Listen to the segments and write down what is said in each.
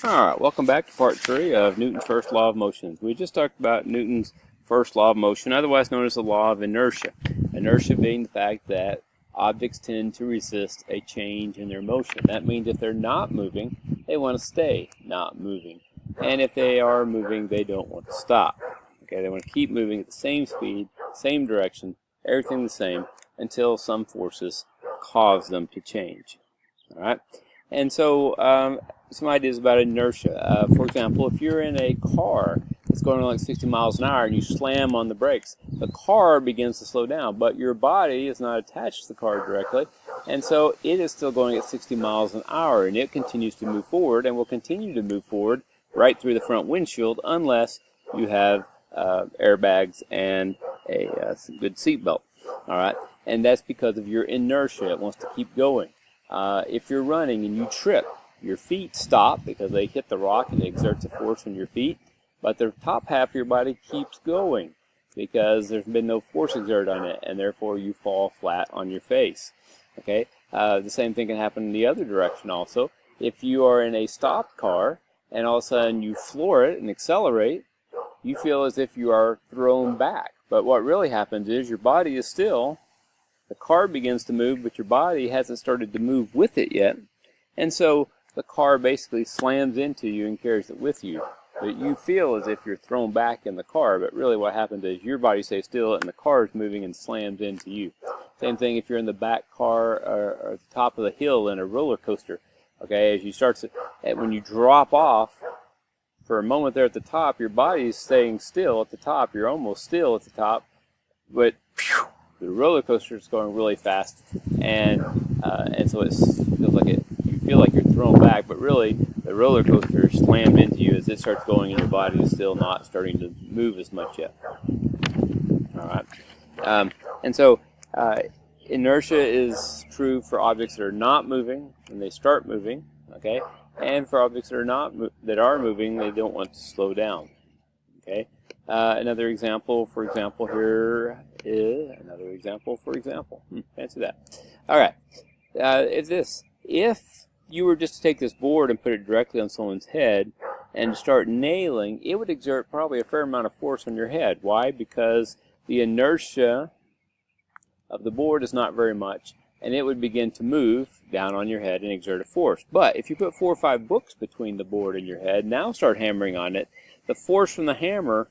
Alright, welcome back to part 3 of Newton's first law of motion. We just talked about Newton's first law of motion, otherwise known as the law of inertia. Inertia being the fact that objects tend to resist a change in their motion. That means if they're not moving, they want to stay not moving. And if they are moving, they don't want to stop. Okay, they want to keep moving at the same speed, same direction, everything the same, until some forces cause them to change. Alright? And so, some ideas about inertia. For example, if you're in a car that's going like 60 miles an hour and you slam on the brakes, the car begins to slow down, but your body is not attached to the car directly, and so it is still going at 60 miles an hour, and it continues to move forward and will continue to move forward right through the front windshield unless you have airbags and a good seatbelt. All right, and that's because of your inertia. It wants to keep going. If you're running and you trip, your feet stop because they hit the rock and it exerts a force on your feet, but the top half of your body keeps going because there's been no force exerted on it, and therefore you fall flat on your face. Okay, the same thing can happen in the other direction also. If you are in a stopped car and all of a sudden you floor it and accelerate, you feel as if you are thrown back. But what really happens is your body is still, the car begins to move, but your body hasn't started to move with it yet. And so the car basically slams into you and carries it with you. But you feel as if you're thrown back in the car, but really what happens is your body stays still and the car is moving and slams into you. Same thing if you're in the back car or at the top of the hill in a roller coaster. Okay, as you start to, when you drop off, for a moment there at the top, your body is staying still at the top. You're almost still at the top, but phew, the roller coaster is going really fast, and so it feels like you feel like you're thrown back, but really the roller coaster slammed into you as it starts going, and your body is still not starting to move as much yet. All right, and so inertia is true for objects that are not moving when they start moving. Okay, and for objects that are moving, they don't want to slow down. Okay. Another example, for example, here is another example, for example. Fancy that. All right. It's this. If you were just to take this board and put it directly on someone's head and start nailing, it would exert probably a fair amount of force on your head. Why? Because the inertia of the board is not very much, and it would begin to move down on your head and exert a force. But if you put 4 or 5 books between the board and your head, now start hammering on it, the force from the hammer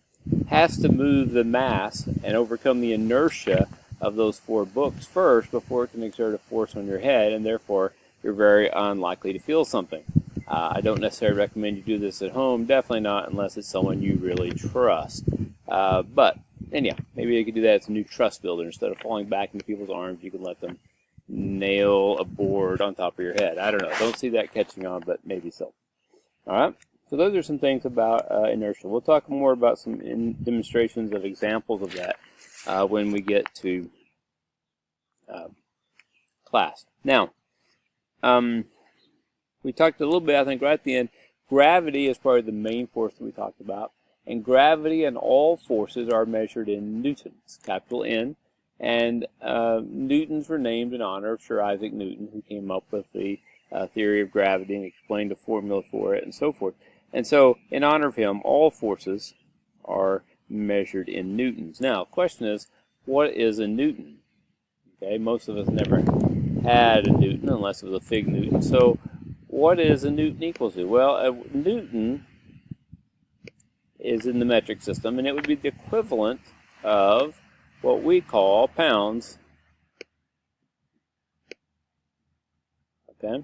has to move the mass and overcome the inertia of those 4 books first before it can exert a force on your head, and therefore you're very unlikely to feel something. I don't necessarily recommend you do this at home, definitely not unless it's someone you really trust. But anyhow, maybe you could do that as a new trust builder. Instead of falling back into people's arms, you can let them nail a board on top of your head. I don't know. Don't see that catching on, but maybe so. All right. So those are some things about inertia. We'll talk more about some demonstrations of examples of that when we get to class. Now, we talked a little bit, I think, right at the end. Gravity is probably the main force that we talked about. And gravity and all forces are measured in newtons, capital N. And newtons were named in honor of Sir Isaac Newton, who came up with the theory of gravity and explained a formula for it and so forth. And so, in honor of him, all forces are measured in newtons. Now, the question is, what is a newton? Okay, most of us never had a newton unless it was a fig newton. So, what is a newton equal to? Well, a newton is in the metric system, and it would be the equivalent of what we call pounds. Okay?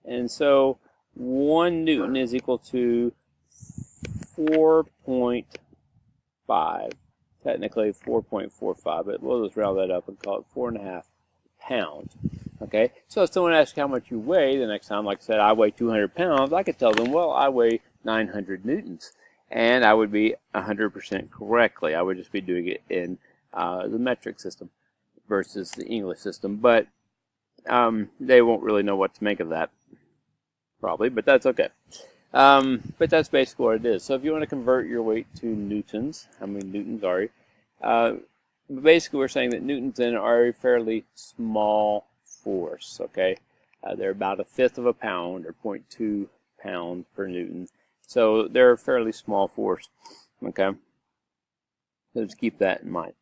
And so 1 newton is equal to 4.5, technically 4.45, but we'll just round that up and call it 4.5 pounds. Okay, so if someone asks how much you weigh, the next time, like I said, I weigh 200 pounds, I could tell them, well, I weigh 900 newtons. And I would be 100% correctly. I would just be doing it in the metric system versus the English system. But they won't really know what to make of that, probably, but that's okay. But that's basically what it is. So if you want to convert your weight to newtons, how many newtons are you? Basically, we're saying that newtons then are a fairly small force, okay? They're about 1/5 of a pound, or 0.2 pounds per Newton. So they're a fairly small force. Okay, so just keep that in mind.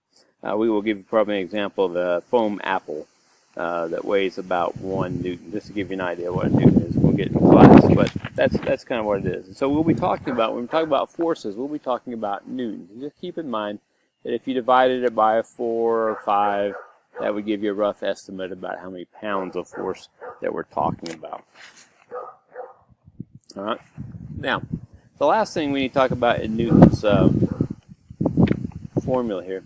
We will give you probably an example of a foam apple that weighs about 1 Newton, just to give you an idea what a Newton is. We'll get in class, but that's kind of what it is. And so we'll be talking about, when we talk about forces, we'll be talking about newtons. And just keep in mind that if you divided it by 4 or 5, that would give you a rough estimate about how many pounds of force that we're talking about. All right. Now, the last thing we need to talk about in Newton's formula here,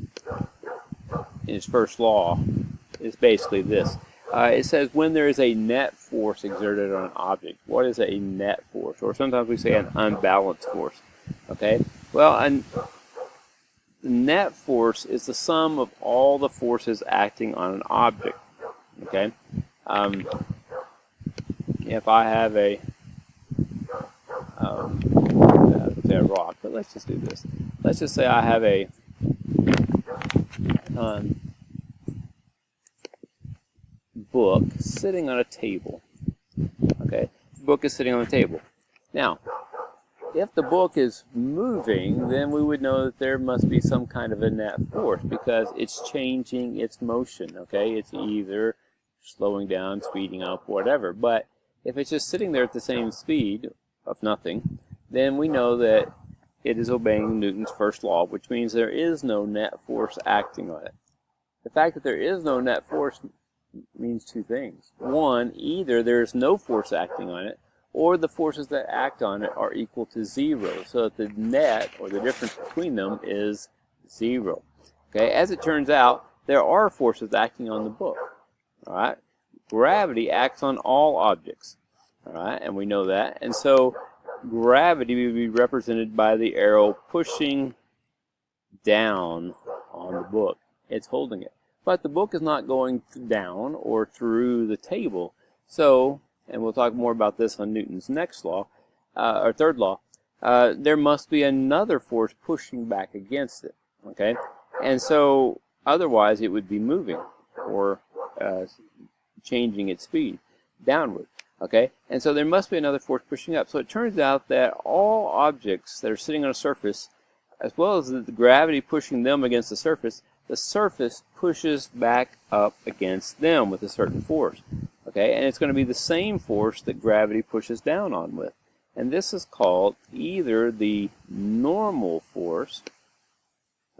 in his first law, is basically this. It says when there is a net force exerted on an object. What is a net force? Or sometimes we say an unbalanced force. Okay? Well, the net force is the sum of all the forces acting on an object. Okay? If I have a rock, but let's just do this. Let's just say I have a book sitting on a table. Okay, the book is sitting on the table. Now, if the book is moving, then we would know that there must be some kind of a net force because it's changing its motion. Okay, it's either slowing down, speeding up, whatever. But if it's just sitting there at the same speed of nothing, then we know that it is obeying Newton's first law, which means there is no net force acting on it. The fact that there is no net force means two things. One, either there's no force acting on it, or the forces that act on it are equal to 0, so that the net, or the difference between them, is 0. Okay, as it turns out, there are forces acting on the book. All right, gravity acts on all objects. All right, and we know that, and so gravity would be represented by the arrow pushing down on the book. It's holding it. But the book is not going down or through the table. So, and we'll talk more about this on Newton's next law, or third law, there must be another force pushing back against it. Okay? And so, otherwise it would be moving or changing its speed downward. Okay? And so there must be another force pushing up. So it turns out that all objects that are sitting on a surface, as well as the gravity pushing them against the surface pushes back up against them with a certain force. Okay, and it's going to be the same force that gravity pushes down on with. And this is called either the normal force,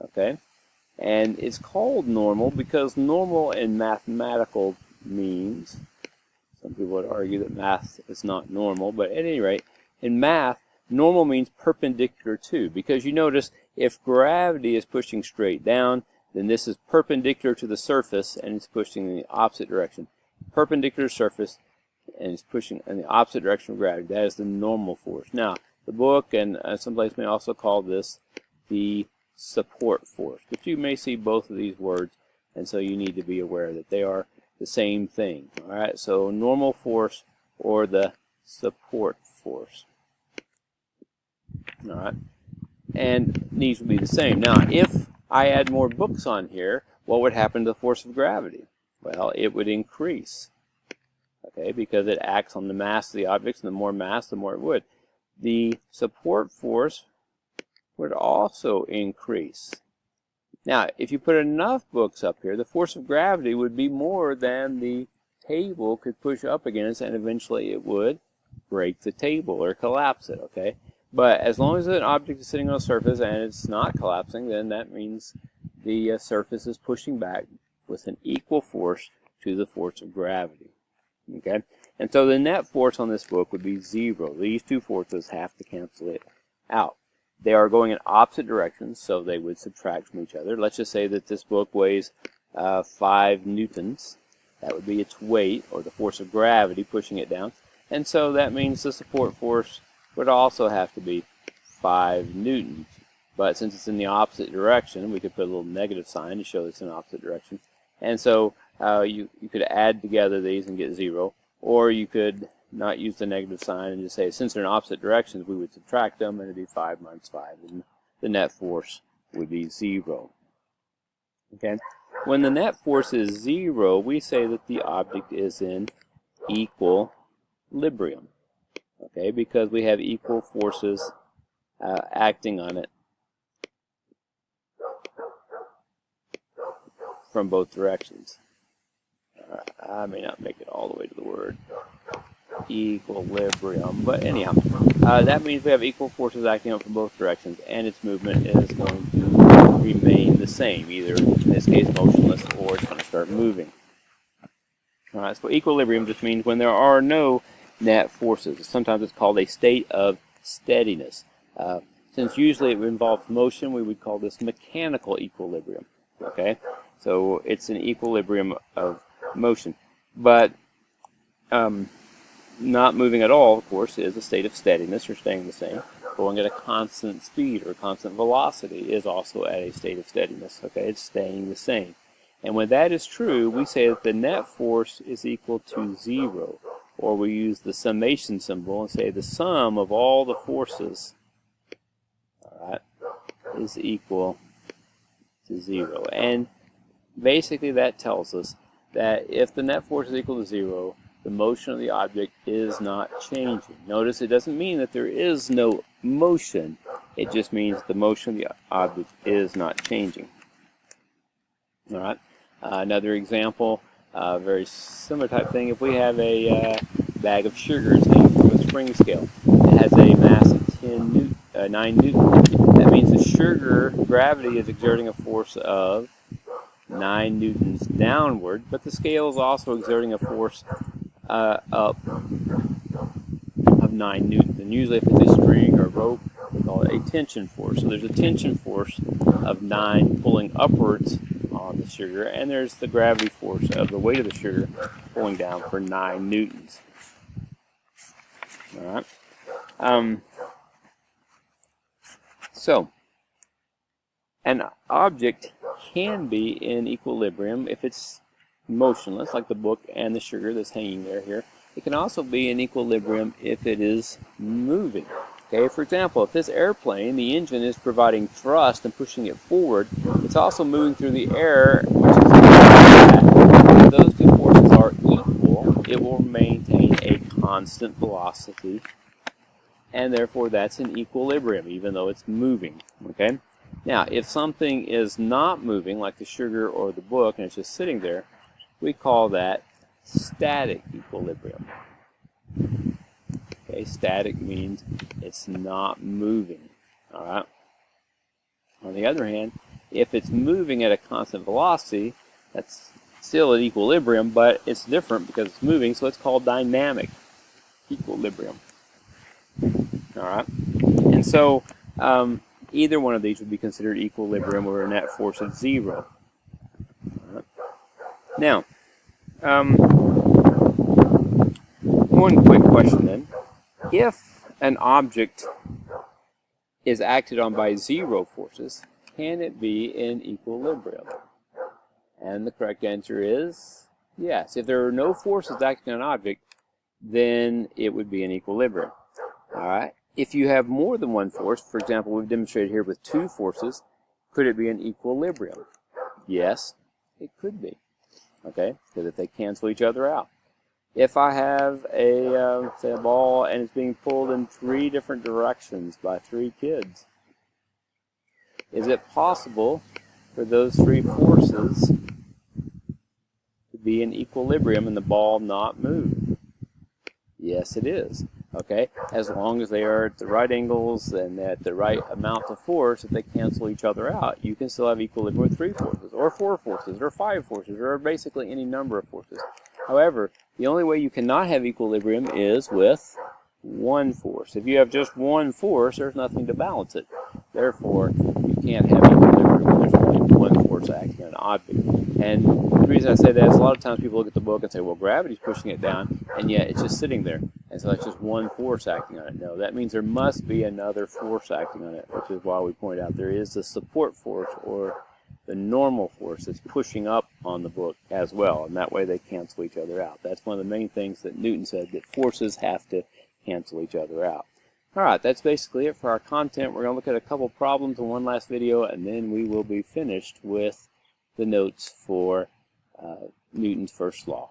okay, and it's called normal because normal in mathematical means, some people would argue that math is not normal, but at any rate, in math, normal means perpendicular to, because you notice if gravity is pushing straight down, then this is perpendicular to the surface and it's pushing in the opposite direction. Perpendicular surface and it's pushing in the opposite direction of gravity. That is the normal force. Now, the book and someplace may also call this the support force. But you may see both of these words, and so you need to be aware that they are the same thing. All right, so normal force or the support force. All right, and these will be the same. Now, if I add more books on here, what would happen to the force of gravity? Well, it would increase, okay, because it acts on the mass of the objects, and the more mass, the more it would. The support force would also increase. Now, if you put enough books up here, the force of gravity would be more than the table could push up against, and eventually it would break the table or collapse it, okay? But as long as an object is sitting on a surface and it's not collapsing, then that means the surface is pushing back with an equal force to the force of gravity. Okay? And so the net force on this book would be 0. These two forces have to cancel it out. They are going in opposite directions, so they would subtract from each other. Let's just say that this book weighs 5 newtons. That would be its weight, or the force of gravity pushing it down. And so that means the support force would also have to be 5 newtons. But since it's in the opposite direction, we could put a little negative sign to show it's in the opposite direction. And so you could add together these and get 0. Or you could not use the negative sign and just say, since they're in opposite directions, we would subtract them, and it'd be 5 minus 5. And the net force would be 0. Okay? When the net force is 0, we say that the object is in equilibrium. Okay, because we have equal forces acting on it from both directions. I may not make it all the way to the word equilibrium, but anyhow, that means we have equal forces acting on from both directions, and its movement is going to remain the same, either in this case motionless, or it's going to start moving. All right, so equilibrium just means when there are no net forces. Sometimes it's called a state of steadiness. Since usually it involves motion, we would call this mechanical equilibrium. Okay, so it's an equilibrium of motion, but not moving at all, of course, is a state of steadiness, or staying the same. Going at a constant speed or constant velocity is also at a state of steadiness. Okay, it's staying the same. And when that is true, we say that the net force is equal to 0. Or we use the summation symbol and say the sum of all the forces, all right, is equal to 0. And basically that tells us that if the net force is equal to 0, the motion of the object is not changing. Notice it doesn't mean that there is no motion. It just means the motion of the object is not changing. All right. Another example, very similar type thing. If we have a bag of sugar, it's hanging from a spring scale. It has a mass of 9 newtons. That means the sugar gravity is exerting a force of 9 newtons downward, but the scale is also exerting a force up of 9 newtons. And usually if it's a string or rope, we call it a tension force. So there's a tension force of 9 pulling upwards on the sugar, and there's the gravity force of the weight of the sugar pulling down for 9 newtons. All right. So an object can be in equilibrium if it's motionless, like the book and the sugar that's hanging there here. It can also be in equilibrium if it is moving. Okay, for example, if this airplane, the engine is providing thrust and pushing it forward, it's also moving through the air, which is that. If those two forces are equal, it will maintain a constant velocity, and therefore that's in equilibrium, even though it's moving. Okay. Now, if something is not moving, like the sugar or the book, and it's just sitting there, we call that static equilibrium. Okay, static means it's not moving. All right. On the other hand, if it's moving at a constant velocity, that's still at equilibrium, but it's different because it's moving, so it's called dynamic equilibrium. All right. And so either one of these would be considered equilibrium with a net force of 0. All right. Now, one quick question then. If an object is acted on by 0 forces, can it be in equilibrium? And the correct answer is yes. If there are no forces acting on an object, then it would be in equilibrium. All right. If you have more than one force, for example, we've demonstrated here with 2 forces, could it be in equilibrium? Yes, it could be. Okay, because if they cancel each other out. If I have say a ball and it's being pulled in 3 different directions by 3 kids, is it possible for those 3 forces to be in equilibrium and the ball not move? Yes, it is. Okay, as long as they are at the right angles and at the right amount of force, if they cancel each other out, you can still have equilibrium with 3 forces, or 4 forces, or 5 forces, or basically any number of forces. However, the only way you cannot have equilibrium is with 1 force. If you have just 1 force, there's nothing to balance it. Therefore, you can't have equilibrium when there's only 1 force acting on an object. And the reason I say that is a lot of times people look at the book and say, well, gravity's pushing it down, and yet it's just sitting there. And so that's just 1 force acting on it. No, that means there must be another force acting on it, which is why we point out there is the support force, or the normal force that's pushing up on the book as well, and that way they cancel each other out. That's one of the main things that Newton said, that forces have to cancel each other out. Alright, that's basically it for our content. We're going to look at a couple problems in one last video, and then we will be finished with the notes for Newton's first law.